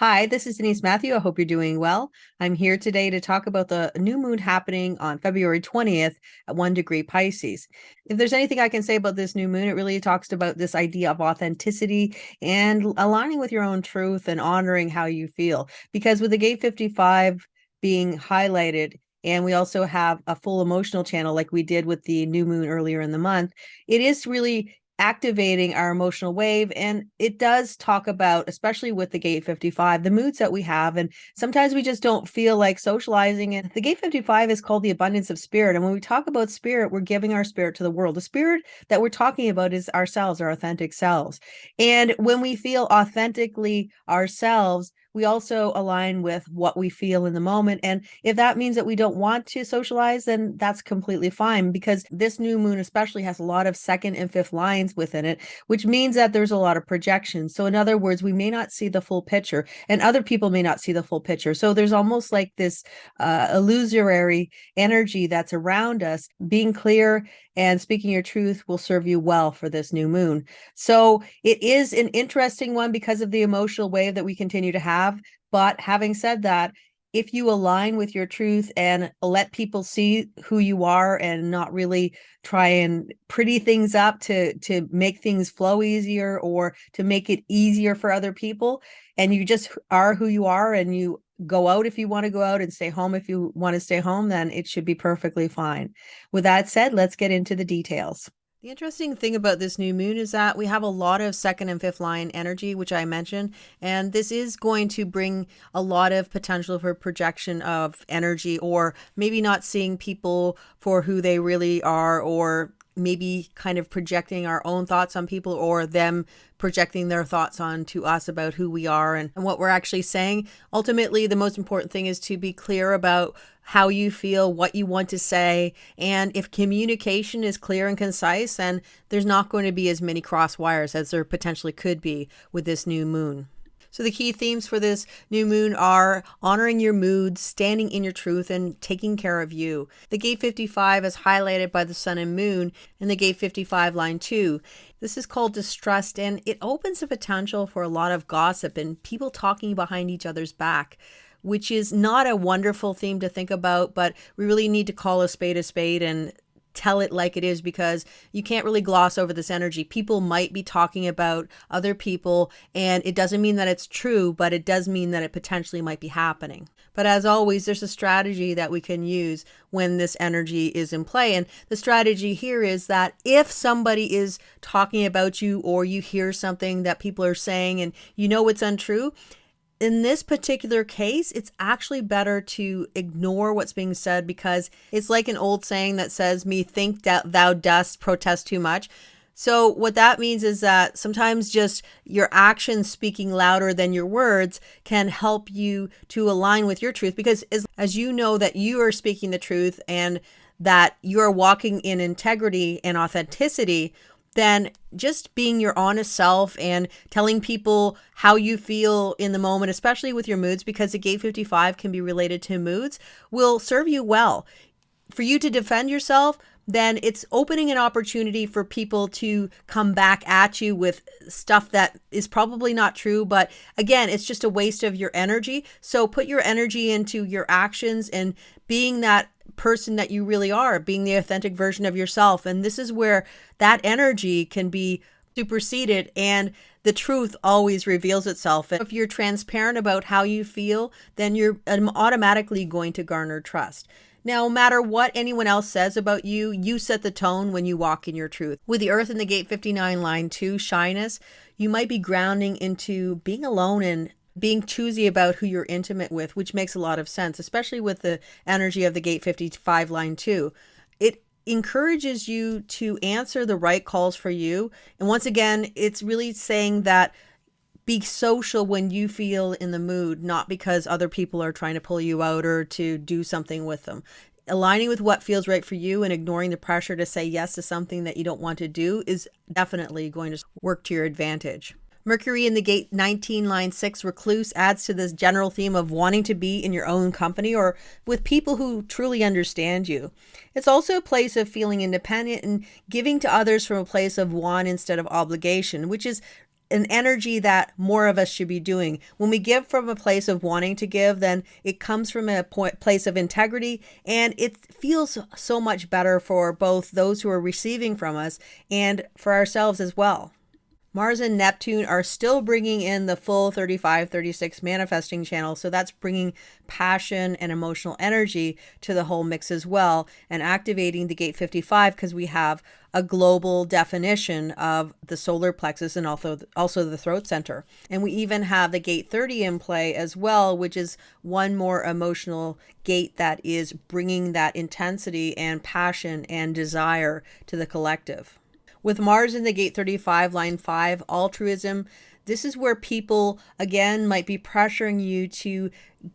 Hi, this is Denise Matthew. I hope you're doing well. I'm here today to talk about the new moon happening on February 20th at 1 degree Pisces. If there's anything I can say about this new moon, it really talks about this idea of authenticity and aligning with your own truth and honoring how you feel. Because with the gate 55 being highlighted, and we also have a full emotional channel like we did with the new moon earlier in the month, it is really activating our emotional wave. And it does talk about, especially with the gate 55, the moods that we have. And sometimes we just don't feel like socializing. And the gate 55 is called the abundance of spirit. And when we talk about spirit, we're giving our spirit to the world. The spirit that we're talking about is ourselves, our authentic selves. And when we feel authentically ourselves, we also align with what we feel in the moment. And if that means that we don't want to socialize, then that's completely fine, because this new moon especially has a lot of second and fifth lines within it, which means that there's a lot of projection. So in other words, we may not see the full picture and other people may not see the full picture. So there's almost like this illusory energy that's around us. Being clear and speaking your truth will serve you well for this new moon. So it is an interesting one because of the emotional wave that we continue to have. But having said that, if you align with your truth and let people see who you are and not really try and pretty things up to make things flow easier or to make it easier for other people, and you just are who you are, and you go out if you want to go out and stay home if you want to stay home, then it should be perfectly fine. With that said, let's get into the details. The interesting thing about this new moon is that we have a lot of second and fifth line energy, which I mentioned, and this is going to bring a lot of potential for projection of energy, or maybe not seeing people for who they really are, or maybe kind of projecting our own thoughts on people, or them projecting their thoughts on to us about who we are and what we're actually saying. Ultimately, the most important thing is to be clear about how you feel, what you want to say. And if communication is clear and concise, then there's not going to be as many cross wires as there potentially could be with this new moon. So the key themes for this new moon are honoring your moods, standing in your truth, and taking care of you. The gate 55 is highlighted by the sun and moon in the gate 55 line 2. This is called distrust, and it opens the potential for a lot of gossip and people talking behind each other's back, which is not a wonderful theme to think about, but we really need to call a spade and tell it like it is, because you can't really gloss over this energy. People might be talking about other people, and it doesn't mean that it's true, but it does mean that it potentially might be happening. But as always, there's a strategy that we can use when this energy is in play. And the strategy here is that if somebody is talking about you, or you hear something that people are saying and you know it's untrue, in this particular case, it's actually better to ignore what's being said, because it's like an old saying that says, "Me think that thou dost protest too much." So what that means is that sometimes just your actions speaking louder than your words can help you to align with your truth, because as you know that you are speaking the truth and that you are walking in integrity and authenticity, then just being your honest self and telling people how you feel in the moment, especially with your moods, because the gate 55 can be related to moods, will serve you well. For you to defend yourself, then it's opening an opportunity for people to come back at you with stuff that is probably not true. But again, it's just a waste of your energy. So put your energy into your actions and being that person that you really are, being the authentic version of yourself. And this is where that energy can be superseded and the truth always reveals itself. If you're transparent about how you feel, then you're automatically going to garner trust. Now, no matter what anyone else says about you, you set the tone when you walk in your truth. With the earth in the gate 59 line 2, shyness, you might be grounding into being alone and being choosy about who you're intimate with, which makes a lot of sense, especially with the energy of the gate 55 line 2. It encourages you to answer the right calls for you. And once again, it's really saying that be social when you feel in the mood, not because other people are trying to pull you out or to do something with them. Aligning with what feels right for you and ignoring the pressure to say yes to something that you don't want to do is definitely going to work to your advantage. Mercury in the gate 19 line 6, recluse, adds to this general theme of wanting to be in your own company or with people who truly understand you. It's also a place of feeling independent and giving to others from a place of want instead of obligation, which is an energy that more of us should be doing. When we give from a place of wanting to give, then it comes from a place of integrity, and it feels so much better for both those who are receiving from us and for ourselves as well. Mars and Neptune are still bringing in the full 35-36 manifesting channel. So that's bringing passion and emotional energy to the whole mix as well, and activating the gate 55 because we have a global definition of the solar plexus and also the throat center. And we even have the gate 30 in play as well, which is one more emotional gate that is bringing that intensity and passion and desire to the collective. With Mars in the gate 35, line 5, altruism, this is where people, again, might be pressuring you to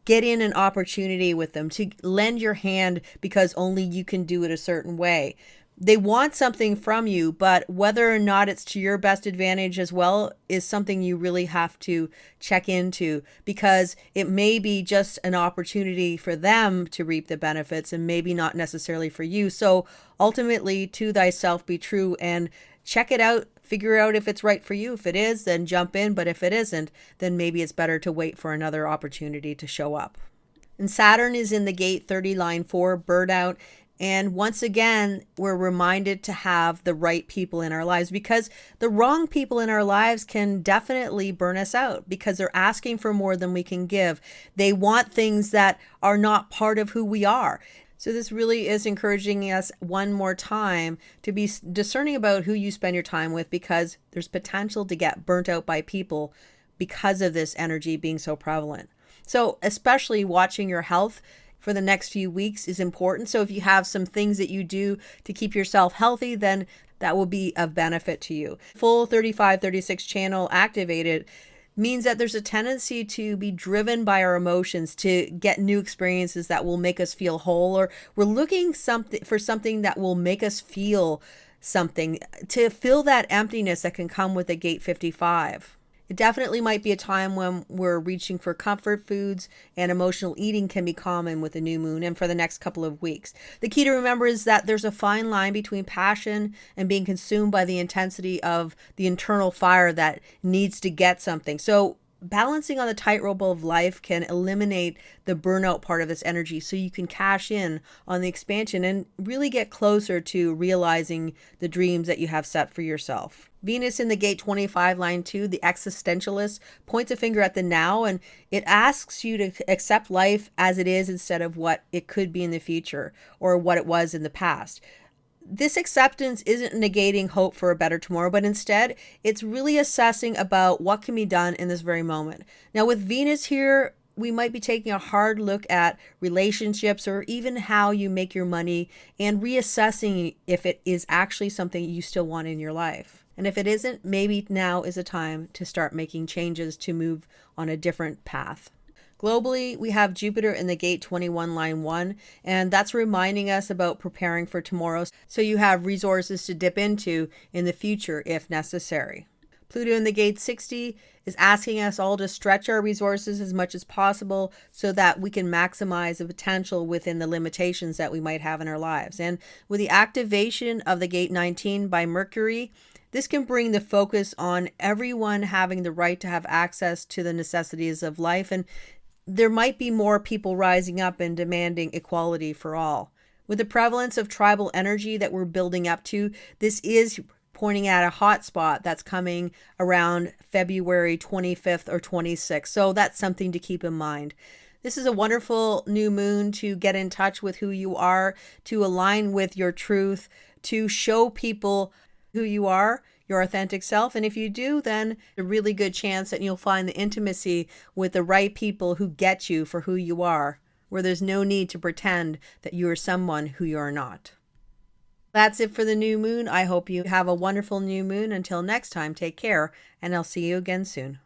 get in an opportunity with them, to lend your hand because only you can do it a certain way. They want something from you, but whether or not it's to your best advantage as well is something you really have to check into, because it may be just an opportunity for them to reap the benefits and maybe not necessarily for you. So ultimately, to thyself be true and check it out. Figure out if it's right for you. If it is, then jump in. But if it isn't, then maybe it's better to wait for another opportunity to show up. And Saturn is in the gate 30, line 4, burnout. And once again, we're reminded to have the right people in our lives, because the wrong people in our lives can definitely burn us out because they're asking for more than we can give. They want things that are not part of who we are. So this really is encouraging us one more time to be discerning about who you spend your time with, because there's potential to get burnt out by people because of this energy being so prevalent. So especially watching your health for the next few weeks is important. So if you have some things that you do to keep yourself healthy, then that will be of benefit to you. Full 35-36 channel activated means that there's a tendency to be driven by our emotions, to get new experiences that will make us feel whole, or we're looking for something that will make us feel something, to fill that emptiness that can come with a gate 55. It definitely might be a time when we're reaching for comfort foods, and emotional eating can be common with the new moon and for the next couple of weeks. The key to remember is that there's a fine line between passion and being consumed by the intensity of the internal fire that needs to get something. So balancing on the tightrope of life can eliminate the burnout part of this energy, so you can cash in on the expansion and really get closer to realizing the dreams that you have set for yourself. Venus in the gate 25, line 2, the existentialist, points a finger at the now, and it asks you to accept life as it is instead of what it could be in the future or what it was in the past. This acceptance isn't negating hope for a better tomorrow, but instead it's really assessing about what can be done in this very moment. Now with Venus here, we might be taking a hard look at relationships or even how you make your money, and reassessing if it is actually something you still want in your life. And if it isn't, maybe now is a time to start making changes to move on a different path. Globally, we have Jupiter in the gate 21, line 1, and that's reminding us about preparing for tomorrow, so you have resources to dip into in the future if necessary. Pluto in the gate 60 is asking us all to stretch our resources as much as possible so that we can maximize the potential within the limitations that we might have in our lives. And with the activation of the gate 19 by Mercury, this can bring the focus on everyone having the right to have access to the necessities of life, and there might be more people rising up and demanding equality for all. With the prevalence of tribal energy that we're building up to, this is pointing at a hot spot that's coming around February 25th or 26th. So that's something to keep in mind. This is a wonderful new moon to get in touch with who you are, to align with your truth, to show people who you are, your authentic self. And if you do, then a really good chance that you'll find the intimacy with the right people who get you for who you are, where there's no need to pretend that you are someone who you are not. That's it for the new moon. I hope you have a wonderful new moon. Until next time, take care, and I'll see you again soon.